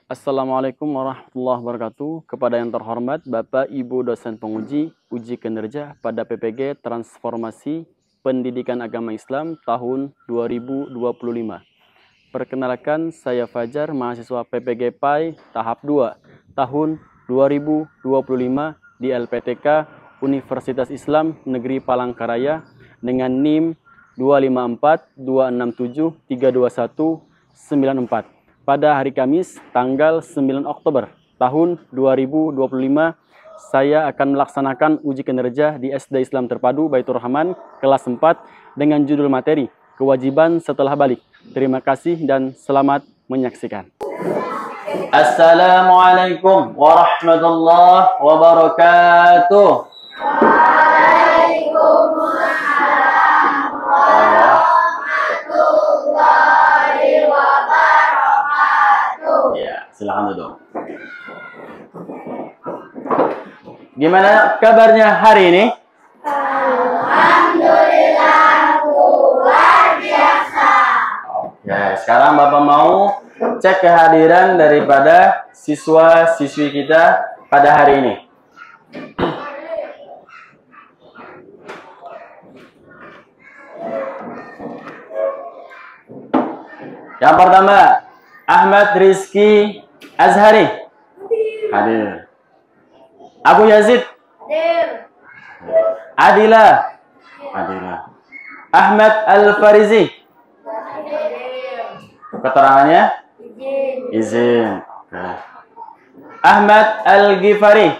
Assalamualaikum warahmatullahi wabarakatuh. Kepada yang terhormat Bapak Ibu dosen penguji uji kinerja pada PPG Transformasi Pendidikan Agama Islam tahun 2025. Perkenalkan, saya Fajar, mahasiswa PPG PAI tahap 2 tahun 2025 di LPTK Universitas Islam Negeri Palangkaraya dengan NIM 25426732194. Pada hari Kamis, tanggal 9 Oktober tahun 2025, saya akan melaksanakan uji kinerja di SD Islam Terpadu Baitur Rahman kelas 4 dengan judul materi Kewajiban Setelah Balik. Terima kasih dan selamat menyaksikan. Assalamualaikum warahmatullahi wabarakatuh. Silakan duduk. Gimana kabarnya hari ini? Alhamdulillah luar biasa. Oke, sekarang Bapak mau cek kehadiran daripada siswa-siswi kita pada hari ini. Yang pertama, Ahmad Rizky Azhari hadir. Abu Yazid Hadir. Adila Ahmad Al-Farizi keterangannya izin. Ahmad Al-Ghifari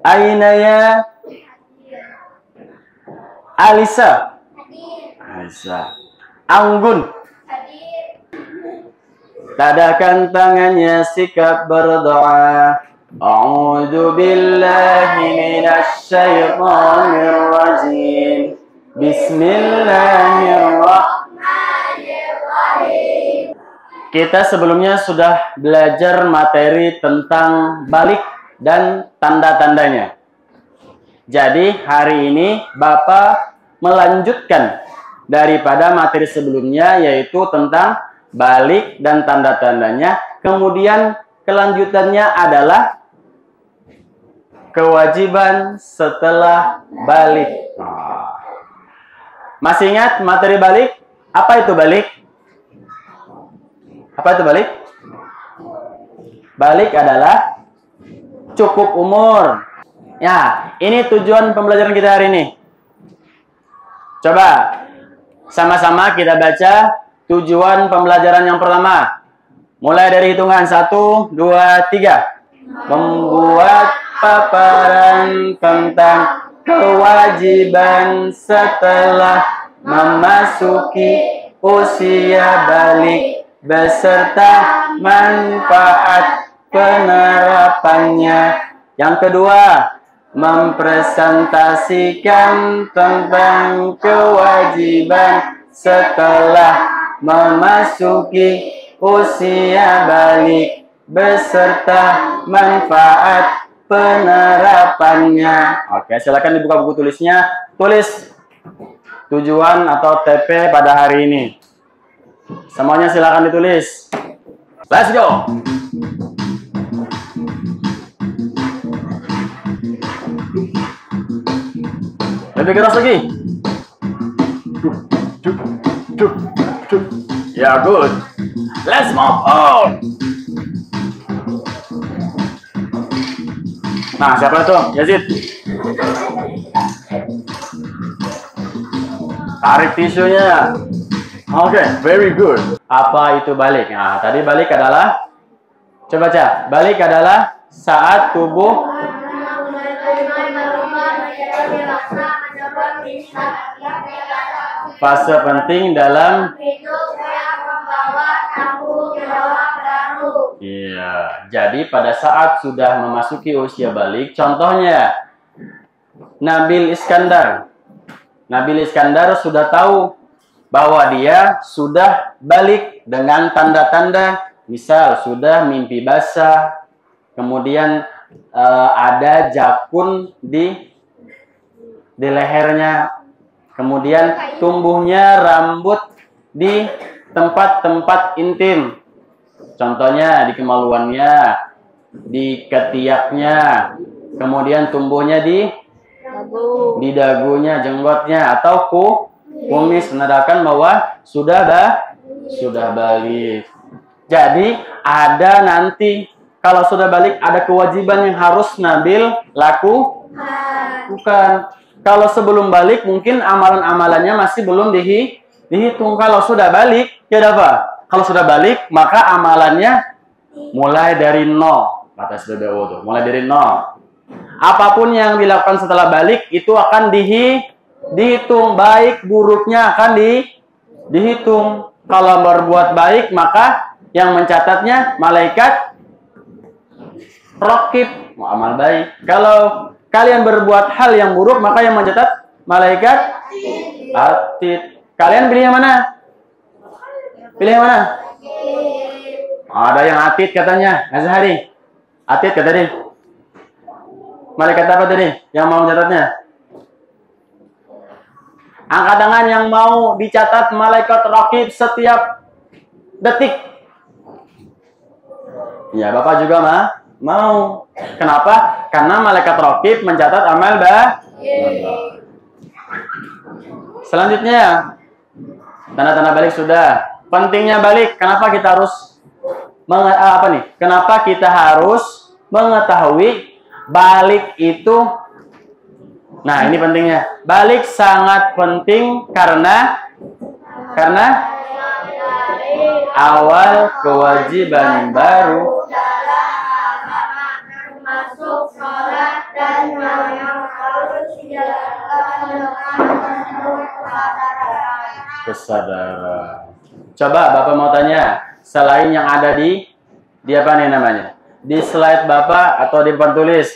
Ainaya Alisa Anggun tadakan tangannya, sikap berdoa. A'udzu billahi minasy syaithanir rajim. Bismillahirrahmanirrahim. Kita sebelumnya sudah belajar materi tentang balik dan tanda-tandanya. Jadi hari ini Bapak melanjutkan daripada materi sebelumnya, yaitu tentang balik dan tanda-tandanya. Kemudian kelanjutannya adalah kewajiban setelah balik. Masih ingat materi balik? Apa itu balik? Apa itu balik? Balik adalah cukup umur. Ya, ini tujuan pembelajaran kita hari ini. Coba sama-sama kita baca tujuan pembelajaran yang pertama. Mulai dari hitungan 1, 2, 3. Membuat paparan tentang kewajiban setelah memasuki usia balik beserta manfaat penerapannya. Yang kedua, mempresentasikan tentang kewajiban setelah memasuki usia balik beserta manfaat penerapannya. Oke, silakan dibuka buku tulisnya. Tulis tujuan atau TP pada hari ini. Semuanya silakan ditulis. Let's go. Lebih keras lagi. Ya, good. Let's move on. Nah, siapa itu? Yazid. Tarik tisunya. Oke, very good. Apa itu balik? Nah, tadi balik adalah, coba baca. Balik adalah saat tubuh fase penting dalam iya. Jadi pada saat sudah memasuki usia balik, contohnya Nabil Iskandar. Nabil Iskandar sudah tahu bahwa dia sudah balik dengan tanda-tanda, misal sudah mimpi basah, kemudian ada jakun di lehernya, kemudian tumbuhnya rambut di tempat-tempat intim. Contohnya di kemaluannya, di ketiaknya, kemudian tumbuhnya di dagunya, jenggotnya, atau kumis, menandakan bahwa sudah balik. Jadi ada nanti kalau sudah balik ada kewajiban yang harus Nabil lakukan. Kalau sebelum balik mungkin amalan-amalannya masih belum dihitung. Kalau sudah balik, ya apa? Kalau sudah balik maka amalannya mulai dari nol. Kata SPBU tuh, mulai dari nol. Apapun yang dilakukan setelah balik itu akan dihitung, baik buruknya akan dihitung. Kalau berbuat baik maka yang mencatatnya malaikat raqib, amal baik. Kalau kalian berbuat hal yang buruk maka yang mencatat malaikat atid. Kalian pilih yang mana? Pilih yang mana? Ada yang atid katanya, Azhari. Atid kata dia. Malaikat apa tadi yang mau mencatatnya? Angkat tangan yang mau dicatat malaikat raqib setiap detik. Ya, Bapak juga mau. Kenapa? Karena malaikat raqib mencatat amal baik. Selanjutnya, tanda-tanda balik sudah. Pentingnya balik. Kenapa kita harus Kenapa kita harus mengetahui balik itu? Nah, ini pentingnya. Balik sangat penting karena awal kewajiban baru termasuk sholat dan yang harus dilakukan kesadaran. Coba Bapak mau tanya, selain yang ada di apa nih namanya? Di slide Bapak atau di papan tulis.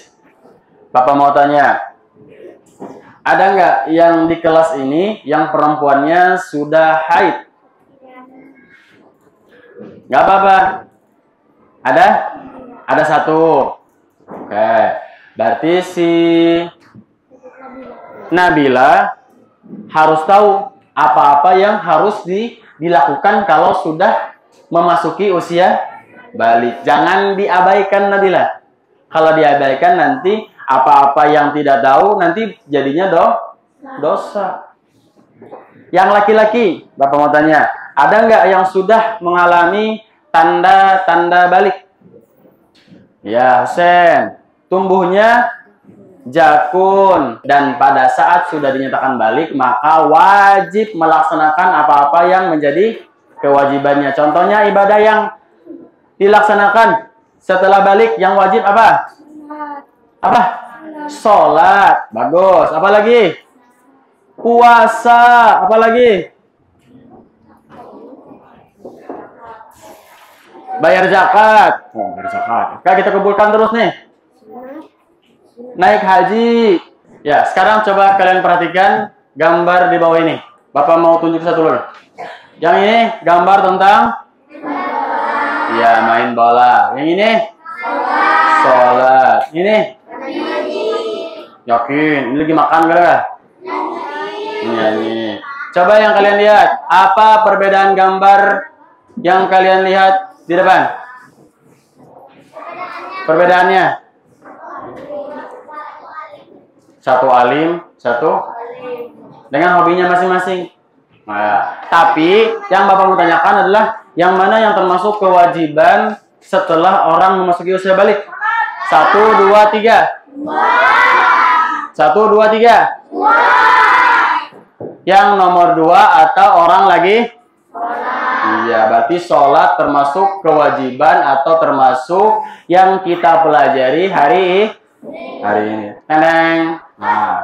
Bapak mau tanya, ada nggak yang di kelas ini yang perempuannya sudah haid? Nggak apa-apa. Ada? Ada satu. Oke. Berarti si Nabila harus tahu apa-apa yang harus dilakukan kalau sudah memasuki usia balik. Jangan diabaikan Nabila. Kalau diabaikan nanti apa-apa yang tidak tahu nanti jadinya dosa. Yang laki-laki, Bapak mau tanya, ada nggak yang sudah mengalami tanda-tanda balik? Ya, Husen. Tumbuhnya jakun dan pada saat sudah dinyatakan balik maka wajib melaksanakan apa-apa yang menjadi kewajibannya. Contohnya ibadah yang dilaksanakan setelah balik yang wajib apa? Apa? Sholat. Bagus. Apa lagi? Puasa. Apa lagi? Bayar zakat. Oh, bayar zakat. Oke, kita kumpulkan terus nih. Naik haji. Ya, sekarang coba kalian perhatikan gambar di bawah ini. Bapak mau tunjuk satu lagi. Yang ini gambar tentang ya main bola. Yang ini sholat. Ini yakin. Ini lagi makan gak? Ini. Coba yang kalian lihat. Apa perbedaan gambar yang kalian lihat di depan? Perbedaannya? Satu alim, satu dengan hobinya masing-masing. Nah, tapi yang Bapak mau tanyakan adalah yang mana yang termasuk kewajiban setelah orang memasuki usia balik? 1, 2, 3. 1, 2, 3. Yang nomor 2 atau orang lagi? Iya, berarti sholat termasuk kewajiban atau termasuk yang kita pelajari hari ini. Teneng. Nah,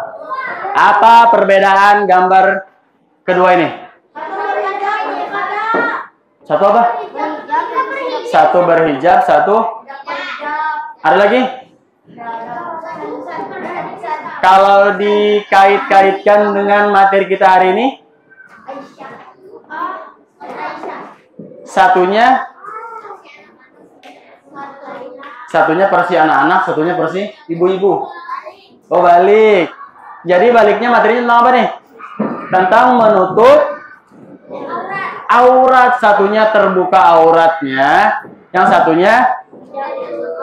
apa perbedaan gambar kedua ini? Satu apa? Satu berhijab, satu ada lagi? Kalau dikait-kaitkan dengan materi kita hari ini, satunya versi anak-anak, satunya versi ibu-ibu. Oh, balik. Jadi baliknya materinya tentang apa nih? Tentang menutup aurat, satunya terbuka auratnya, yang satunya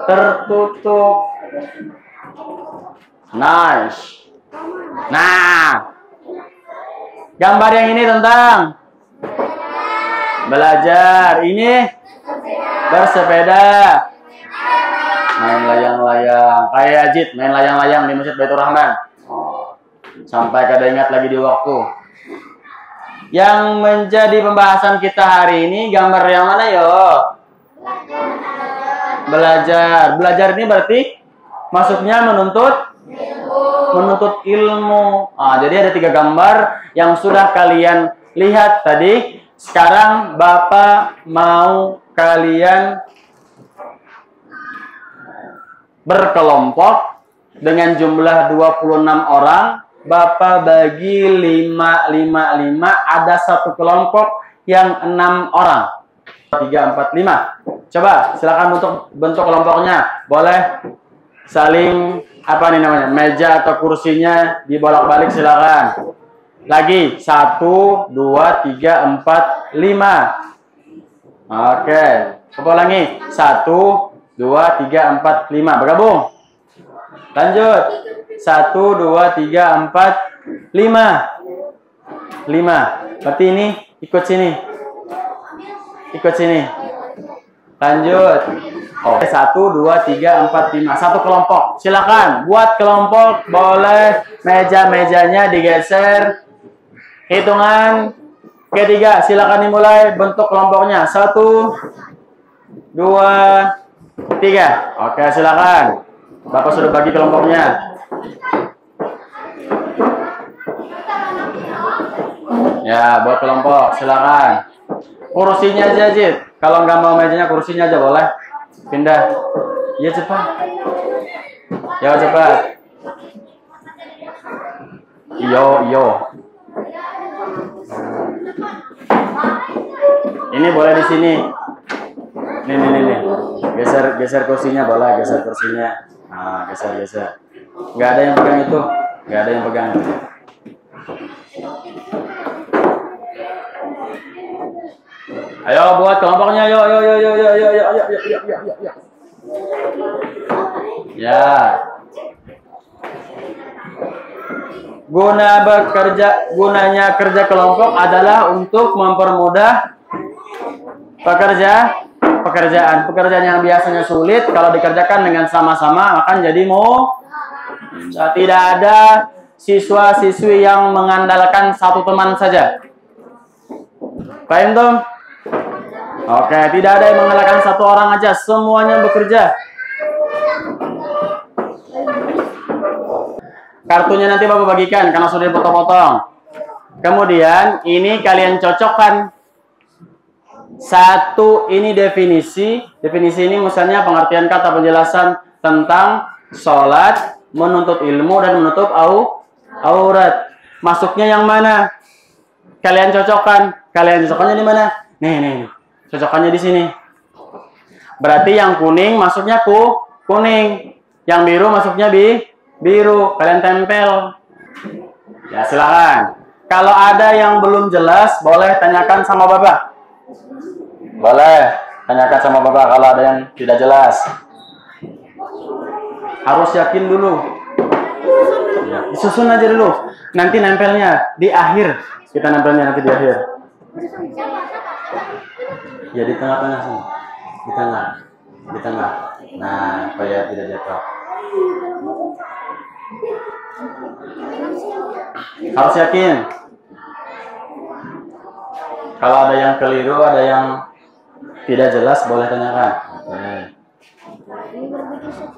tertutup. Nice. Nah, gambar yang ini tentang belajar. Ini bersepeda. Main layang-layang. Kayak Ajit main layang-layang di Masjid Baitur Rahman. Sampai kada ingat lagi di waktu. Yang menjadi pembahasan kita hari ini gambar yang mana yo? Belajar. Belajar ini berarti maksudnya menuntut ilmu. Jadi ada 3 gambar yang sudah kalian lihat tadi. Sekarang Bapak mau kalian berkelompok dengan jumlah 26 orang. Bapak bagi 5, 5, 5. Ada satu kelompok yang 6 orang. 3, 4, 5. Coba silakan bentuk kelompoknya. Boleh saling apa nih namanya? Meja atau kursinya dibolak-balik silakan. Lagi 1, 2, 3, 4, 5. Oke. Coba ulangi. 1, 2, 3, 4, 5. Bergabung. Lanjut. 1, 2, 3, 4, 5. 5. Berarti ini ikut sini. Ikut sini. Lanjut. Oke, 1, 2, 3, 4, 5. Satu kelompok. Silakan buat kelompok. Boleh meja-mejanya digeser. Hitungan ketiga. Silakan dimulai bentuk kelompoknya. 1, 2, 3. Oke, silakan. Bapak sudah bagi kelompoknya. Ya, buat kelompok, silakan. Kursinya aja, Jit. Kalau nggak mau mejanya, kursinya aja boleh. Pindah. Ya cepat. Ya cepat. Iyo. Ini boleh di sini. Nih. Geser kursinya boleh, geser kursinya. Nah, geser. Nggak ada yang pegang itu. Nggak ada yang pegang. Ayo buat kelompoknya, yo. Ya. Gunanya kerja kelompok adalah untuk mempermudah pekerjaan yang biasanya sulit kalau dikerjakan dengan sama-sama akan jadi tidak ada siswa-siswi yang mengandalkan satu teman saja. Paham tuh? Oke, tidak ada yang mengandalkan satu orang aja, semuanya bekerja. Kartunya nanti Bapak bagikan karena sudah dipotong-potong. Kemudian ini kalian cocokkan. 1 ini definisi. Definisi ini misalnya pengertian kata penjelasan tentang sholat, menuntut ilmu dan menutup aurat. Masuknya yang mana? Kalian cocokkan. Kalian cocokkannya di mana? Nih. Cocokannya di sini. Berarti yang kuning masuknya kuning. Yang biru masuknya biru. Kalian tempel. Ya, silakan. Kalau ada yang belum jelas, boleh tanyakan sama Bapak. Boleh tanyakan sama Bapak kalau ada yang tidak jelas. Harus yakin dulu. Ya, disusun aja dulu. Nanti nempelnya di akhir. Kita nempelnya nanti di akhir. Ya, di tengah-tengah sini. Di tengah. Nah, supaya tidak jatuh. Harus yakin. Kalau ada yang keliru, ada yang tidak jelas, boleh tanyakan.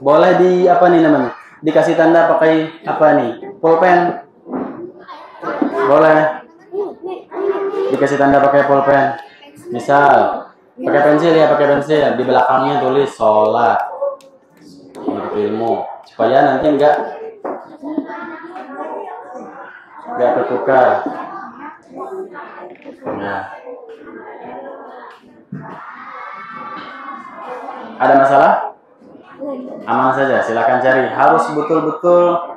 Boleh di apa nih namanya? Dikasih tanda pakai apa nih? Pulpen. Boleh. Dikasih tanda pakai pulpen. Misal pakai pensil ya, di belakangnya tulis sholat, menuntut ilmu, supaya nanti enggak ketukar. Nah, ada masalah? Aman saja, silakan cari. Harus betul-betul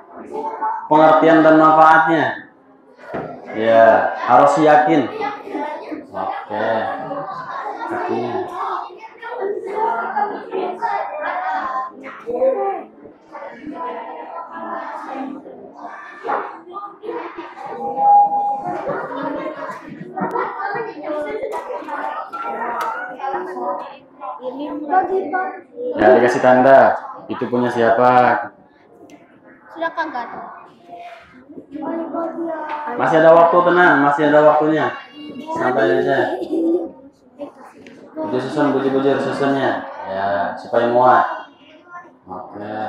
pengertian dan manfaatnya. Ya, harus yakin. Oke. Oke. Kakinya. Ya, dikasih tanda. Itu punya siapa? Sudah kagak. Masih ada waktu, tenang. Masih ada waktunya. Santai aja. Itu susun, bujur-bujur susunnya. Ya, supaya muat. Oke.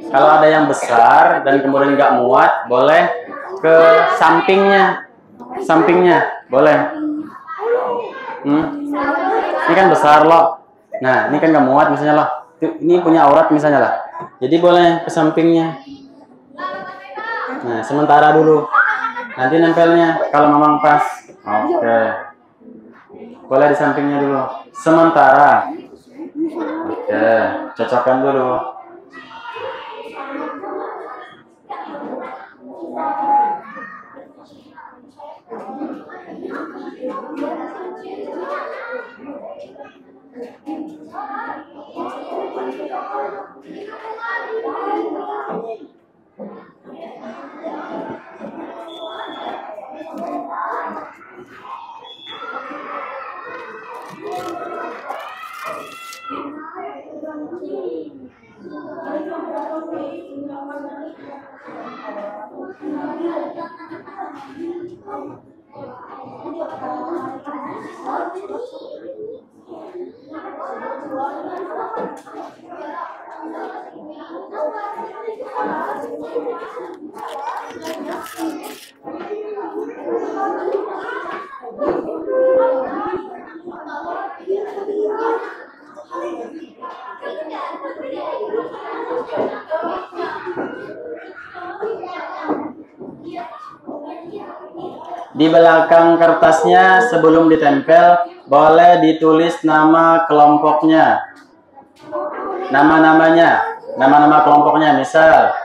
Kalau ada yang besar dan kemudian nggak muat, boleh ke sampingnya. Sampingnya, boleh. Ini kan besar loh. Nah, ini kan nggak muat misalnya loh. Ini punya aurat misalnya lah. Jadi boleh ke sampingnya. Nah, sementara dulu. Nanti nempelnya kalau memang pas. Oke. Boleh di sampingnya dulu. Sementara. Oke, cocokkan dulu. Di belakang kertasnya sebelum ditempel boleh ditulis nama kelompoknya, nama-nama kelompoknya. Misal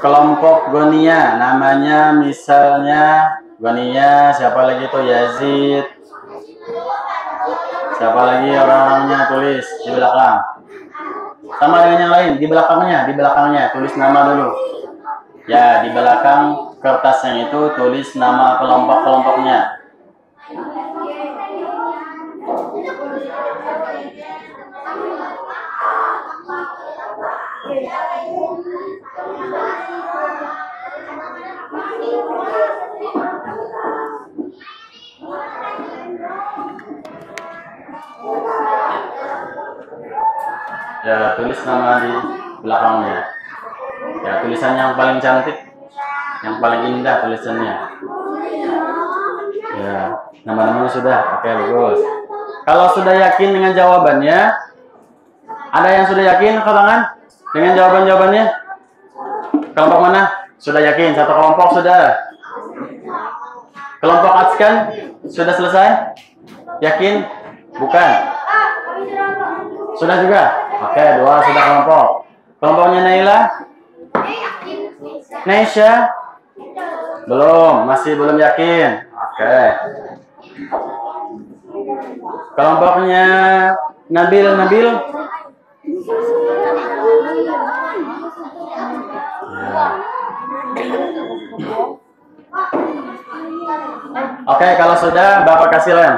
kelompok Gonia, namanya misalnya Gonia, siapa lagi tuh, Yazid, siapa lagi orang-orangnya, tulis di belakang. Sama dengan yang lain, di belakangnya tulis nama dulu. Ya, di belakang kertasnya itu tulis nama kelompok-kelompoknya. Ya, tulis nama di belakangnya. Ya, tulisannya yang paling cantik, yang paling indah tulisannya. Ya, nama-namanya sudah. Oke, bagus. Kalau sudah yakin dengan jawabannya, ada yang sudah yakin angkat tangan dengan jawabannya? Kelompok mana? Sudah yakin? Satu kelompok sudah. Kelompok Atskan sudah selesai? Yakin? Bukan. Sudah juga? Oke, dua sudah kelompok. Kelompoknya Naila? Nesya? Belum, masih belum yakin. Oke. Kelompoknya Nabil? Ya. Oke, kalau sudah Bapak kasih lem.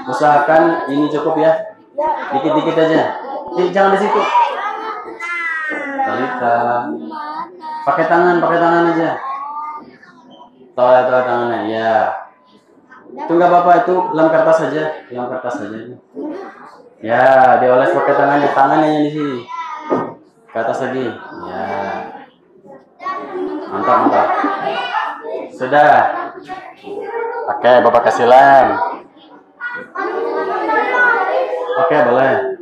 Usahakan ini cukup ya, dikit-dikit aja. Jangan di situ. Talita. Pakai tangan aja. Tahu tangannya, ya. Itu nggak apa-apa, itu lem kertas aja, Ya, dioles pakai tangannya di sini. Ke atas lagi. Ya. Mantap. Sudah. Oke, Bapak kasih lem. Oke, boleh.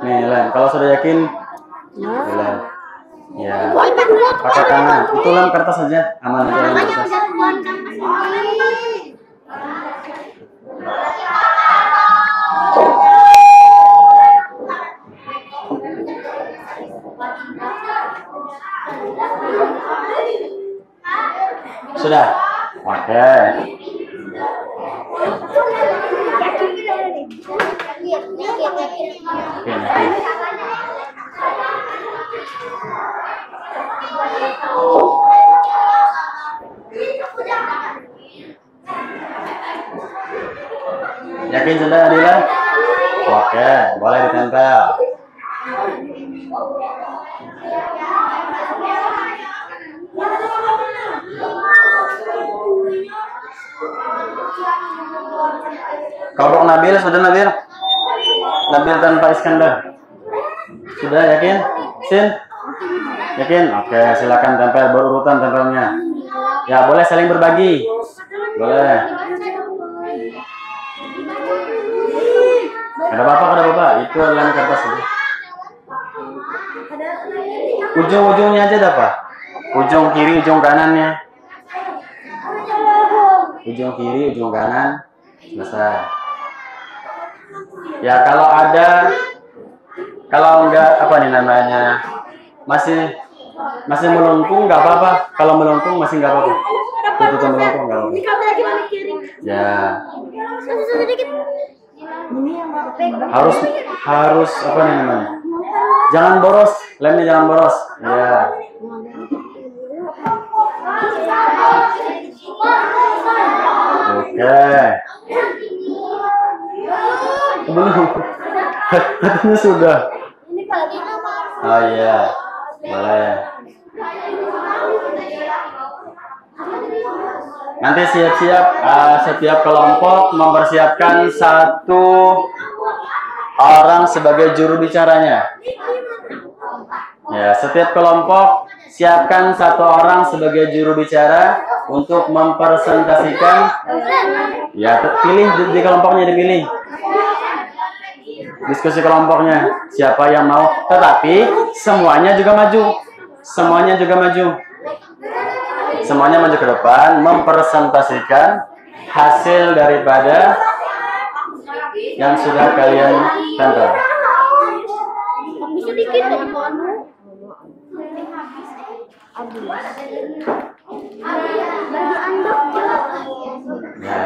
Nih, lem. Kalau sudah yakin, boleh. Ya. Pakai tangan. Itu lem kertas aja. Aman aja lem kertas. Sudah. Oke. Yakin sudah, Adila? Oke, boleh ditempel. Kelompok Nabil, sudah Nabil? Nabil tanpa Iskandar. Sudah, yakin? Sin? Yakin? Oke, silakan tempel berurutan tempelnya. Ya, boleh saling berbagi. Boleh. Ada bapak? Itu adalah kertas ini. Ujung-ujungnya aja ada apa? Ujung kiri, ujung kanannya. Ujung kiri, ujung kanan. Selesai. Ya, kalau enggak apa nih namanya? Masih melengkung nggak apa-apa. Kalau melengkung masih nggak apa-apa. Tutup melengkung nggak apa-apa. Ya. Harus apa nih namanya? Jangan boros, lemnya jangan boros. Ya. Oke. Belum. Katanya sudah. Oh iya. Boleh. Nanti siap-siap setiap kelompok mempersiapkan satu orang sebagai juru bicaranya. Ya, setiap kelompok siapkan satu orang sebagai juru bicara untuk mempresentasikan. Ya, pilih di kelompoknya, dipilih. Diskusi kelompoknya siapa yang mau, tetapi semuanya juga maju. Semuanya maju ke depan mempresentasikan hasil daripada yang sudah kalian tempel. Ya.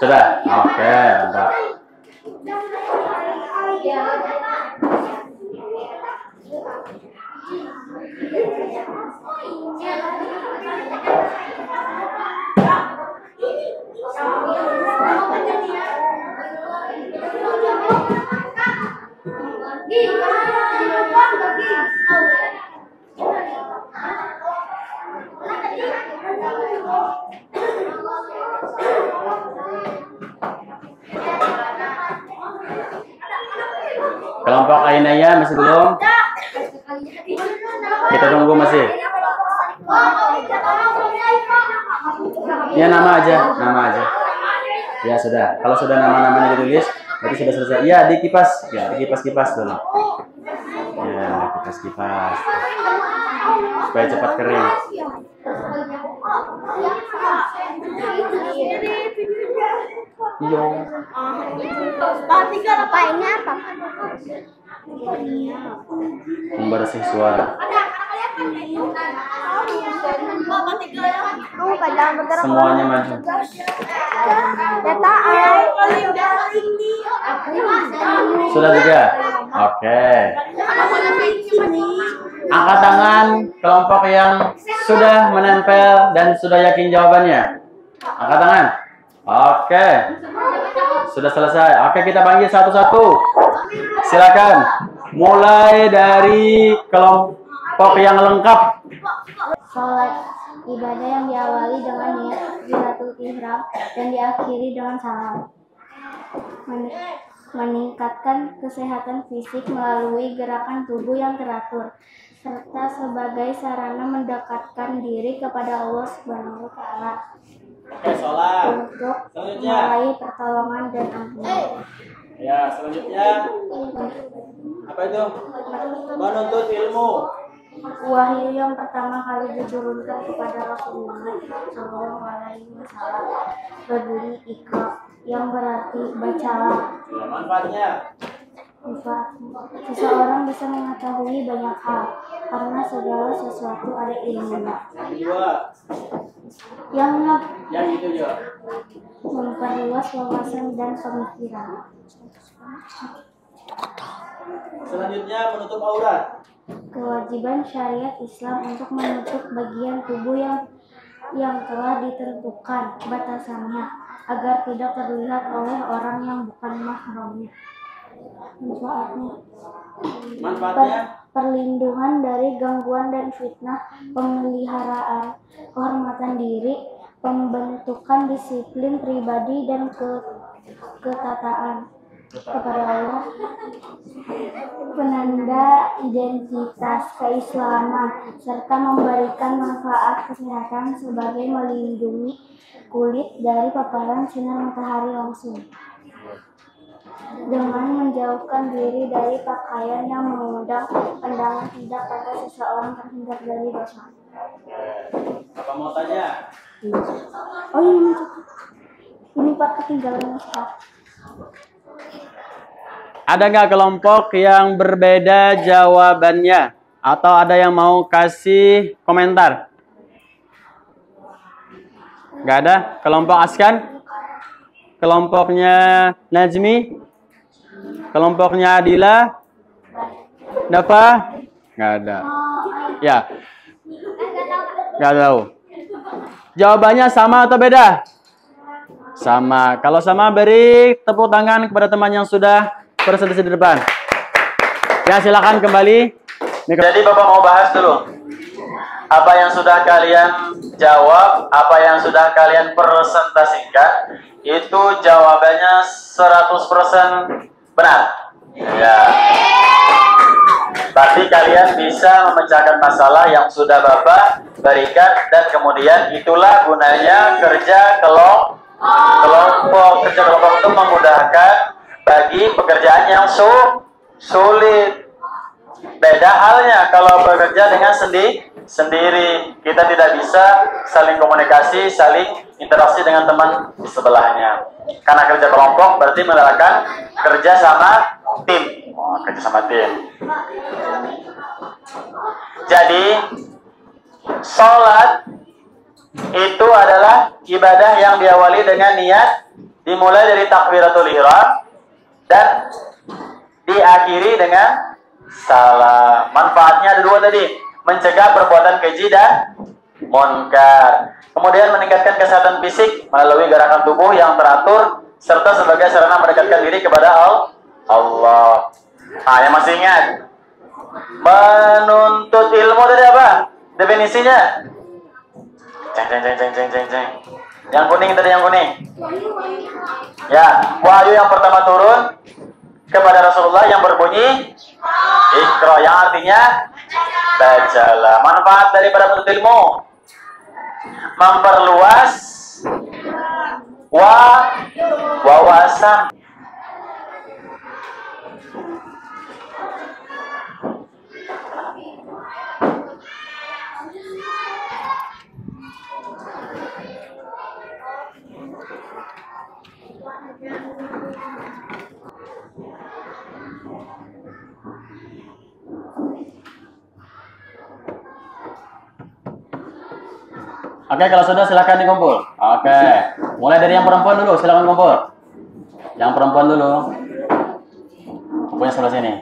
Sudah? Oke, mantap. Kelompok Ainaya masih belum? Kita tunggu masih. Ya, nama aja. Ya sudah. Kalau sudah nama-namanya ditulis, berarti sudah selesai. Ya, dikipas. Ya, dikipas-kipas dulu. Ya, kipas-kipas. Supaya cepat kering. Yo. Apa ini apa? Membersih suara. Semuanya maju. Sudah juga? Oke. Angkat tangan kelompok yang sudah menempel dan sudah yakin jawabannya. Angkat tangan. Oke. Sudah selesai. Oke, kita panggil satu-satu. Silakan. Mulai dari kelompok yang lengkap. Salat ibadah yang diawali dengan niat takbiratul ihram dan diakhiri dengan salam. Meningkatkan kesehatan fisik melalui gerakan tubuh yang teratur serta sebagai sarana mendekatkan diri kepada Allah Subhanahu wa taala. Untuk meraih pertolongan dan ampun. Ya, selanjutnya apa itu? Menuntut ilmu. Wahyu yang pertama kali diturunkan kepada Rasulullah SAW berbunyi Iqra, yang berarti bacalah. Ya, manfaatnya. Manfaatnya, seseorang bisa mengetahui banyak hal karena segala sesuatu ada ilmunya. Yang itu juga memperluas wawasan dan pemikiran. Selanjutnya, menutup aurat. Kewajiban syariat Islam untuk menutup bagian tubuh yang telah ditentukan batasannya agar tidak terlihat oleh orang yang bukan mahramnya. Manfaatnya, perlindungan dari gangguan dan fitnah, pemeliharaan kehormatan diri, pembentukan disiplin pribadi dan ketataan kepada Allah, penanda identitas keislaman, serta memberikan manfaat kesehatan sebagai melindungi kulit dari paparan sinar matahari langsung, dengan menjauhkan diri dari pakaian yang mengundang pandangan tidak agar seseorang terhindar dari dosa. Apa mau tanya? Oh ini Pak ketinggalan Ustaz. Ada nggak kelompok yang berbeda jawabannya? Atau ada yang mau kasih komentar? Nggak ada? Kelompok Askan? Kelompoknya Najmi? Kelompoknya Adila? Dafa? Nggak ada. Ya. Nggak tahu. Jawabannya sama atau beda? Sama. Kalau sama, beri tepuk tangan kepada teman yang sudah presentasi di depan. Ya, silakan kembali. Jadi Bapak mau bahas dulu. Apa yang sudah kalian jawab, apa yang sudah kalian presentasikan, itu jawabannya 100% benar. Ya. Berarti kalian bisa memecahkan masalah yang sudah Bapak berikan, dan kemudian itulah gunanya kerja kelompok. Kerja kelompok itu memudahkan bagi pekerjaan yang sulit. Beda halnya kalau bekerja dengan sendiri. Kita tidak bisa saling komunikasi, saling interaksi dengan teman di sebelahnya. Karena kerja kelompok berarti melakukan kerja sama tim. Kerja sama tim. Jadi, sholat itu adalah ibadah yang diawali dengan niat, dimulai dari takbiratul ihram dan diakhiri dengan salam. Manfaatnya ada dua tadi, mencegah perbuatan keji dan munkar. Kemudian meningkatkan kesehatan fisik melalui gerakan tubuh yang teratur, serta sebagai sarana mendekatkan diri kepada Allah. Nah, yang masih ingat, menuntut ilmu tadi apa definisinya? Ceng. Yang kuning tadi, yang kuning. Ya, wahyu yang pertama turun kepada Rasulullah yang berbunyi Iqra, yang artinya bacalah. Manfaat daripada menuntut ilmu, memperluas wawasan. Oke, kalau sudah silakan dikumpul. Oke, mulai dari yang perempuan dulu, silakan kumpul. Yang perempuan dulu. Kumpulnya sebelah sini.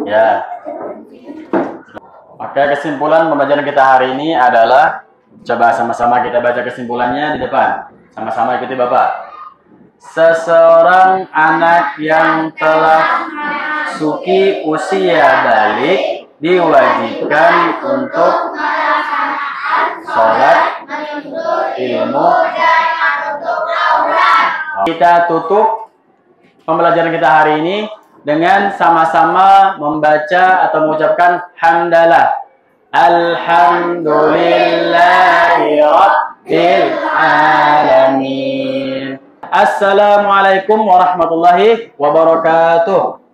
Ya. Oke, kesimpulan pembelajaran kita hari ini adalah, coba sama-sama kita baca kesimpulannya di depan. Sama-sama ikuti Bapak. Seseorang anak yang telah suki usia balik diwajibkan untuk sholat, ilmu, kita tutup pembelajaran kita hari ini dengan sama-sama membaca atau mengucapkan hamdalah. Alhamdulillahi Rabbil Alamin. Assalamualaikum warahmatullahi wabarakatuh.